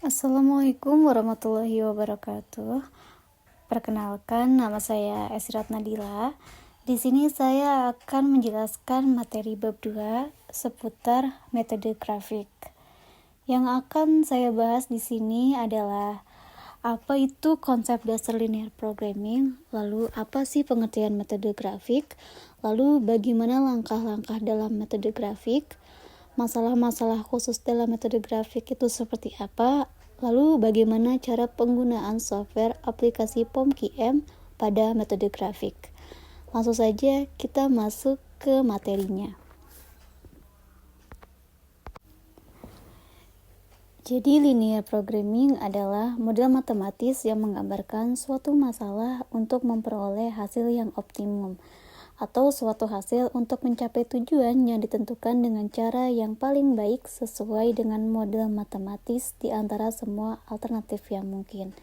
Assalamualaikum warahmatullahi wabarakatuh. Perkenalkan, nama saya Esrat Nadila. Di sini saya akan menjelaskan materi bab 2 seputar metode grafik. Yang akan saya bahas di sini adalah apa itu konsep dasar linear programming, lalu apa sih pengertian metode grafik, lalu bagaimana langkah-langkah dalam metode grafik, masalah-masalah khusus dalam metode grafik itu seperti apa, lalu bagaimana cara penggunaan software aplikasi POM-QM pada metode grafik. Langsung saja kita masuk ke materinya. Jadi linear programming adalah model matematis yang menggambarkan suatu masalah untuk memperoleh hasil yang optimum, atau suatu hasil untuk mencapai tujuan yang ditentukan dengan cara yang paling baik sesuai dengan model matematis di antara semua alternatif yang mungkin.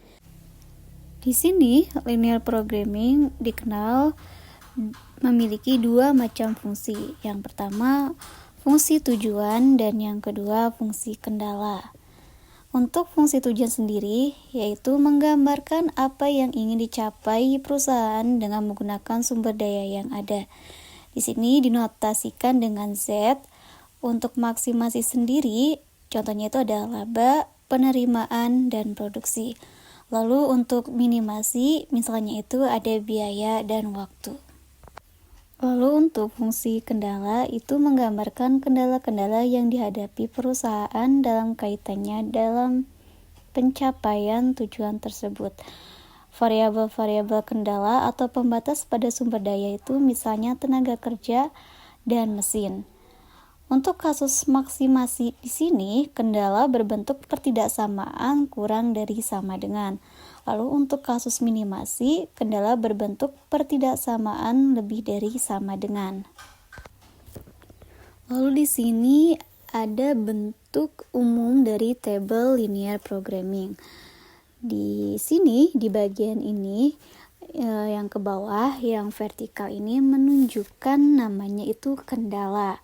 Di sini, linear programming dikenal memiliki dua macam fungsi. Yang pertama, fungsi tujuan, dan yang kedua, fungsi kendala. Untuk fungsi tujuan sendiri, yaitu menggambarkan apa yang ingin dicapai perusahaan dengan menggunakan sumber daya yang ada. Di sini dinotasikan dengan Z. Untuk maksimasi sendiri, contohnya itu adalah laba, penerimaan, dan produksi. Lalu untuk minimasi, misalnya itu ada biaya dan waktu. Lalu untuk fungsi kendala itu menggambarkan kendala-kendala yang dihadapi perusahaan dalam kaitannya dalam pencapaian tujuan tersebut. Variabel-variabel kendala atau pembatas pada sumber daya itu misalnya tenaga kerja dan mesin. Untuk kasus maksimasi di sini, kendala berbentuk pertidaksamaan kurang dari sama dengan. Lalu untuk kasus minimasi, kendala berbentuk pertidaksamaan lebih dari sama dengan. Lalu di sini ada bentuk umum dari tabel linear programming. Di sini, di bagian ini, yang ke bawah, yang vertikal ini menunjukkan namanya itu kendala.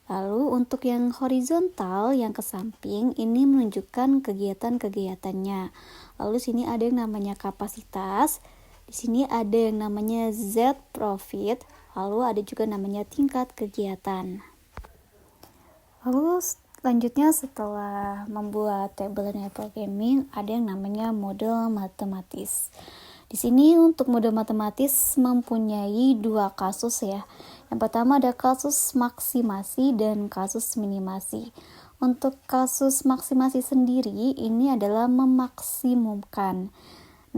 Lalu untuk yang horizontal, yang ke samping, ini menunjukkan kegiatan-kegiatannya. Lalu sini ada yang namanya kapasitas, di sini ada yang namanya Z profit, lalu ada juga namanya tingkat kegiatan. Lalu selanjutnya setelah membuat tabel linear programming, ada yang namanya model matematis. Di sini untuk model matematis mempunyai dua kasus ya. Yang pertama ada kasus maksimasi dan kasus minimasi. Untuk kasus maksimasi sendiri ini adalah memaksimumkan.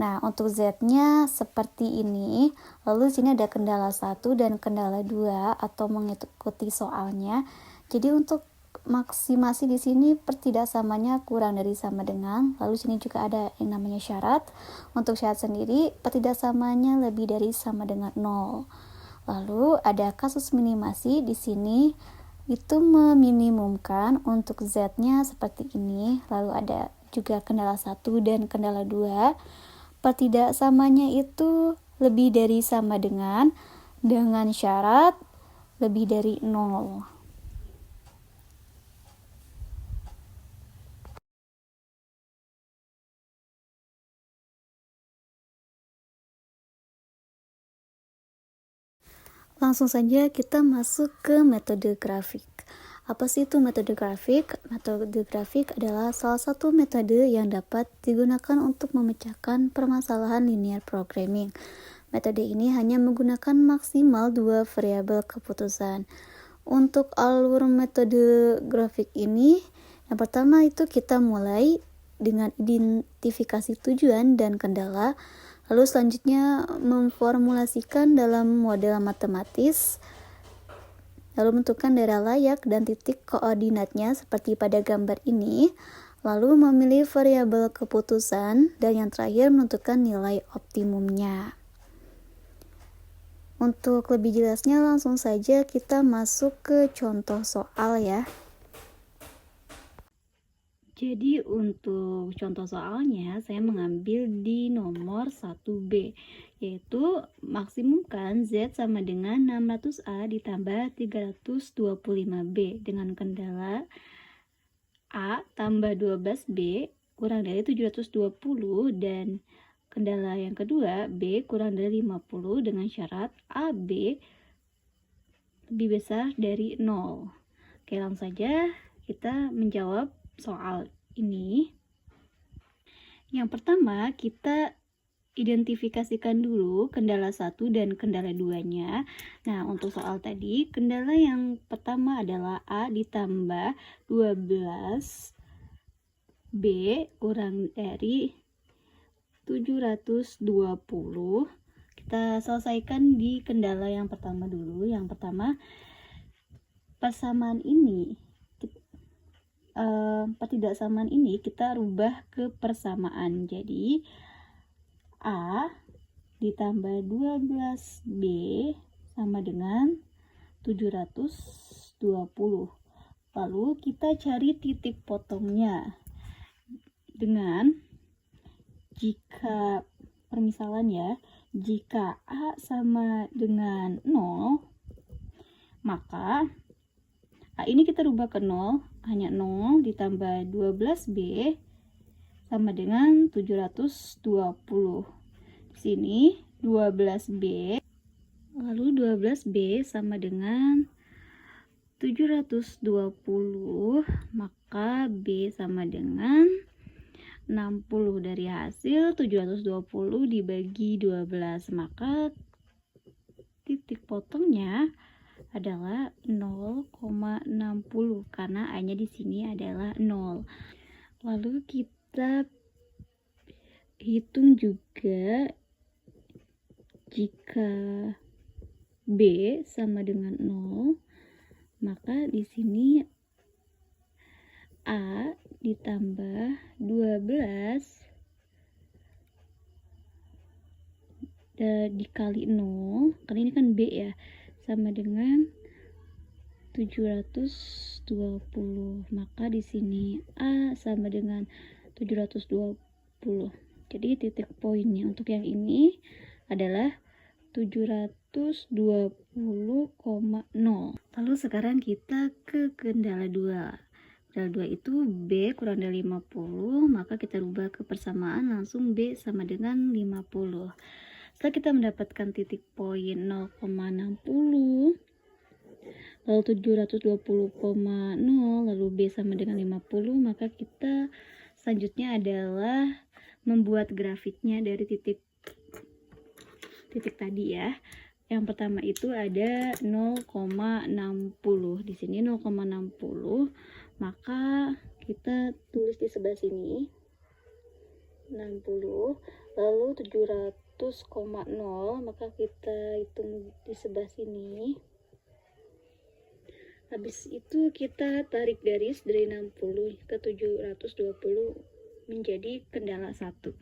Nah, untuk Z-nya seperti ini. Lalu sini ada kendala 1 dan kendala 2 atau mengikuti soalnya. Jadi untuk maksimasi di sini pertidaksamanya kurang dari sama dengan. Lalu sini juga ada yang namanya syarat. Untuk syarat sendiri pertidaksamanya lebih dari sama dengan 0. Lalu ada kasus minimasi di sini itu meminimumkan untuk Z-nya seperti ini. Lalu ada juga kendala 1 dan kendala 2. Pertidaksamanya itu lebih dari sama dengan syarat lebih dari 0. Langsung saja kita masuk ke metode grafik. Apa sih itu metode grafik? Metode grafik adalah salah satu metode yang dapat digunakan untuk memecahkan permasalahan linear programming. Metode ini hanya menggunakan maksimal 2 variabel keputusan. Untuk alur metode grafik ini, yang pertama itu kita mulai dengan identifikasi tujuan dan kendala. Lalu selanjutnya memformulasikan dalam model matematis, lalu menentukan daerah layak dan titik koordinatnya seperti pada gambar ini, lalu memilih variabel keputusan, dan yang terakhir menentukan nilai optimumnya. Untuk lebih jelasnya langsung saja kita masuk ke contoh soal ya. Jadi untuk contoh soalnya saya mengambil di nomor 1B, yaitu maksimumkan Z sama dengan 600A ditambah 325B dengan kendala A tambah 12B kurang dari 720 dan kendala yang kedua B kurang dari 50 dengan syarat AB lebih besar dari 0. Oke, langsung saja kita menjawab soal ini. Yang pertama, kita identifikasikan dulu kendala 1 dan kendala 2-nya. Nah, untuk soal tadi, kendala yang pertama adalah A ditambah 12B kurang dari 720. Kita selesaikan di kendala yang pertama dulu. Yang pertama, persamaan ini ketidaksamaan ini kita rubah ke persamaan. Jadi A ditambah 12B sama dengan 720. Lalu kita cari titik potongnya dengan jika permisalan ya, jika A sama dengan 0, maka A ini kita rubah ke 0, hanya 0 ditambah 12B sama dengan 720. Di sini 12B, lalu 12B sama dengan 720, maka B sama dengan 60. Dari hasil 720 dibagi 12, maka titik potongnya adalah 0,60 karena A-nya di sini adalah 0. Lalu kita hitung juga jika B sama dengan 0, maka di sini A ditambah 12 dikali 0, karena ini kan B ya, sama dengan 720. Maka di sini A sama dengan 720. Jadi titik poinnya untuk yang ini adalah 720,0. Lalu sekarang kita ke kendala 2. Kendala 2 itu B kurang dari 50, maka kita rubah ke persamaan, langsung B sama dengan 50. Setelah kita mendapatkan titik poin 0,60, lalu 720,0, lalu B sama dengan 50, maka kita selanjutnya adalah membuat grafiknya dari titik tadi ya. Yang pertama itu ada 0,60. Di sini 0,60, maka kita tulis di sebelah sini 60, lalu 700,0, maka kita hitung di sebelah sini. Habis itu kita tarik garis dari 60 ke 720 menjadi kendala 1.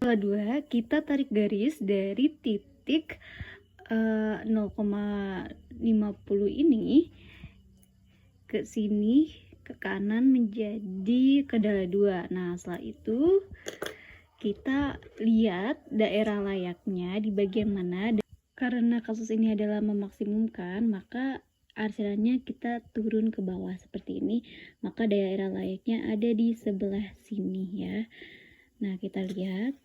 Kendala 2, kita tarik garis dari titik 0,50 ini ke sini ke kanan menjadi kendala 2. Nah, setelah itu kita lihat daerah layaknya di bagian mana. Karena kasus ini adalah memaksimumkan, maka arsirannya kita turun ke bawah seperti ini, maka daerah layaknya ada di sebelah sini ya. Nah, kita lihat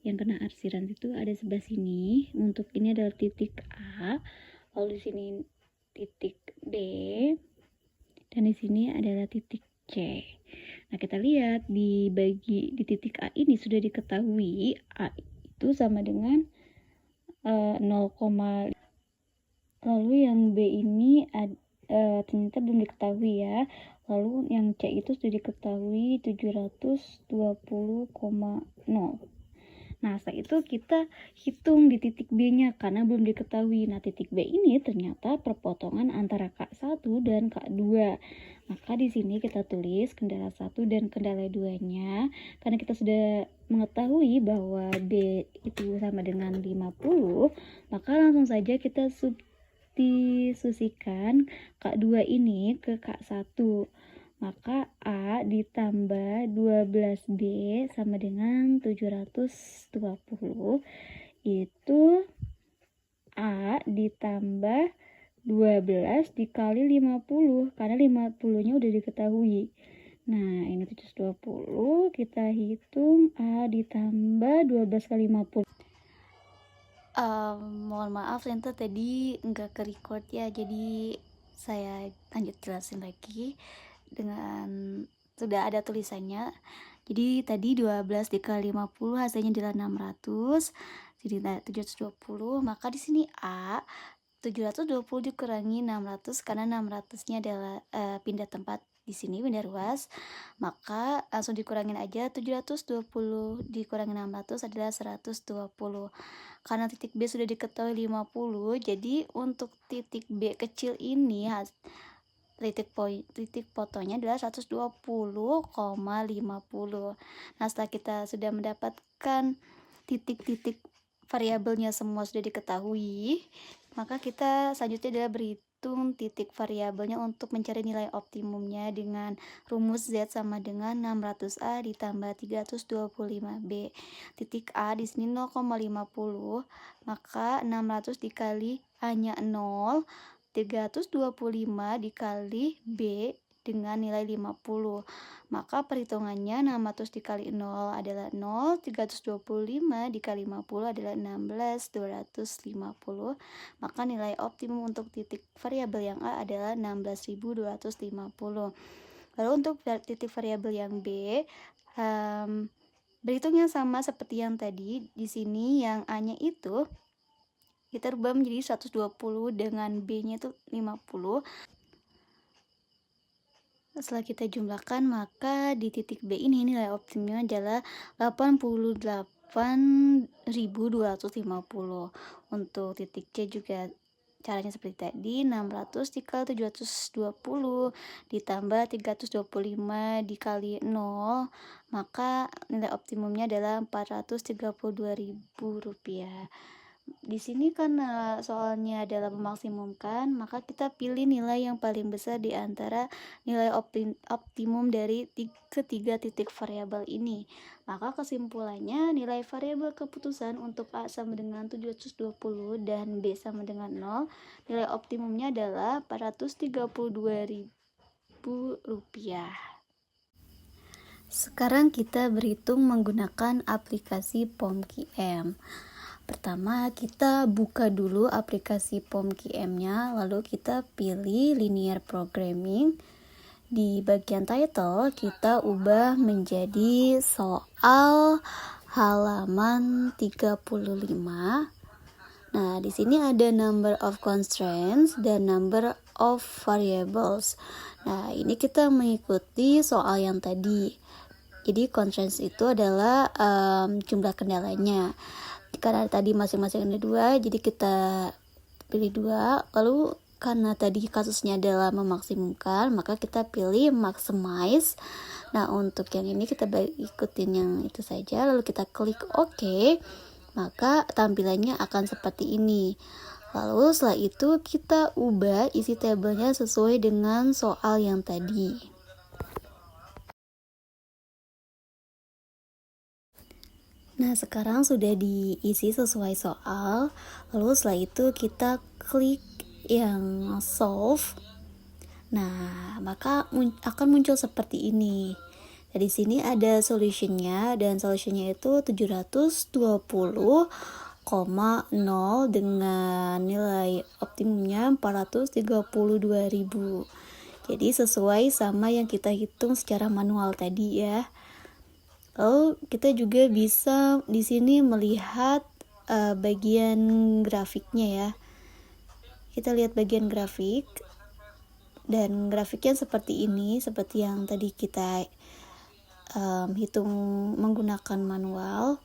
yang kena arsiran itu ada sebelah sini. Untuk ini adalah titik A, lalu di sini titik B, dan di sini adalah titik C. Nah, kita lihat di titik A ini sudah diketahui A itu sama dengan 0, lalu yang B ini ternyata belum diketahui ya. Lalu yang C itu sudah diketahui 720,0. Nah, setelah itu kita hitung di titik B-nya karena belum diketahui. Nah, titik B ini ternyata perpotongan antara K1 dan K2. Maka di sini kita tulis kendala 1 dan kendala 2-nya. Karena kita sudah mengetahui bahwa B itu sama dengan 50, maka langsung saja kita substitusikan K2 ini ke K1. Maka A ditambah 12B sama dengan 720, itu A ditambah 12 dikali 50, karena 50-nya udah diketahui. Nah, ini 720, kita hitung A ditambah 12 kali 50. Mohon maaf ternyata tadi nggak ke record ya, jadi saya lanjut jelasin lagi dengan sudah ada tulisannya. Jadi tadi 12 dikali 50 hasilnya adalah 600, jadi 720, maka di sini A 720 dikurangi 600 karena 600-nya adalah pindah tempat di sini, pindah ruas, maka langsung dikurangin aja. 720 dikurangi 600 adalah 120. Karena titik B sudah diketahui 50, jadi untuk titik B kecil ini titik fotonya adalah 120,50. Nah, setelah kita sudah mendapatkan titik-titik variabelnya semua sudah diketahui, maka kita selanjutnya adalah berhitung titik variabelnya untuk mencari nilai optimumnya dengan rumus Z sama dengan 600A ditambah 325B. Titik A di sini 0,50, maka 600 dikali A-nya 0, 325 dikali B dengan nilai 50. Maka perhitungannya 600 dikali 0 adalah 0, 325 dikali 50 adalah 16, 250. Maka nilai optimum untuk titik variabel yang A adalah 16.250. Lalu untuk titik variabel yang B, berhitungnya sama seperti yang tadi. Di sini yang A-nya itu kita rubah menjadi 120 dengan B-nya itu 50. Setelah kita jumlahkan, maka di titik B ini nilai optimumnya adalah 88.250. Untuk titik C juga caranya seperti tadi, 600 dikali 720 ditambah 325 dikali 0, maka nilai optimumnya adalah Rp432.000. Di sini karena soalnya adalah memaksimumkan, maka kita pilih nilai yang paling besar di antara nilai optimum dari ketiga titik variabel ini. Maka kesimpulannya nilai variabel keputusan untuk A sama dengan 720 dan B sama dengan 0, nilai optimumnya adalah Rp432.000. Sekarang kita berhitung menggunakan aplikasi POMQM. Pertama, kita buka dulu aplikasi POMQM-nya, lalu kita pilih linear programming. Di bagian title, kita ubah menjadi soal halaman 35. Nah, di sini ada number of constraints dan number of variables. Nah, ini kita mengikuti soal yang tadi. Jadi constraints itu adalah jumlah kendalanya. Karena tadi masing-masing ada 2, jadi kita pilih 2. Lalu karena tadi kasusnya adalah memaksimumkan, maka kita pilih maximize. Nah, untuk yang ini kita ikutin yang itu saja, lalu kita klik OK, maka tampilannya akan seperti ini. Lalu setelah itu kita ubah isi tabelnya sesuai dengan soal yang tadi. Nah, sekarang sudah diisi sesuai soal. Lalu setelah itu kita klik yang solve. Nah, maka akan muncul seperti ini. Nah, di sini ada solutionnya, dan solutionnya itu 720,0 dengan nilai optimumnya 432.000. Jadi sesuai sama yang kita hitung secara manual tadi ya. Lalu kita juga bisa di sini melihat bagian grafiknya ya. Kita lihat bagian grafik, dan grafiknya seperti ini, seperti yang tadi kita hitung menggunakan manual.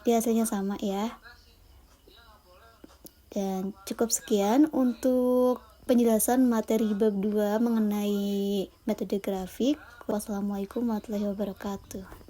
Biasanya sama ya. Dan cukup sekian untuk penjelasan materi bab 2 mengenai metode grafik. Wassalamualaikum warahmatullahi wabarakatuh.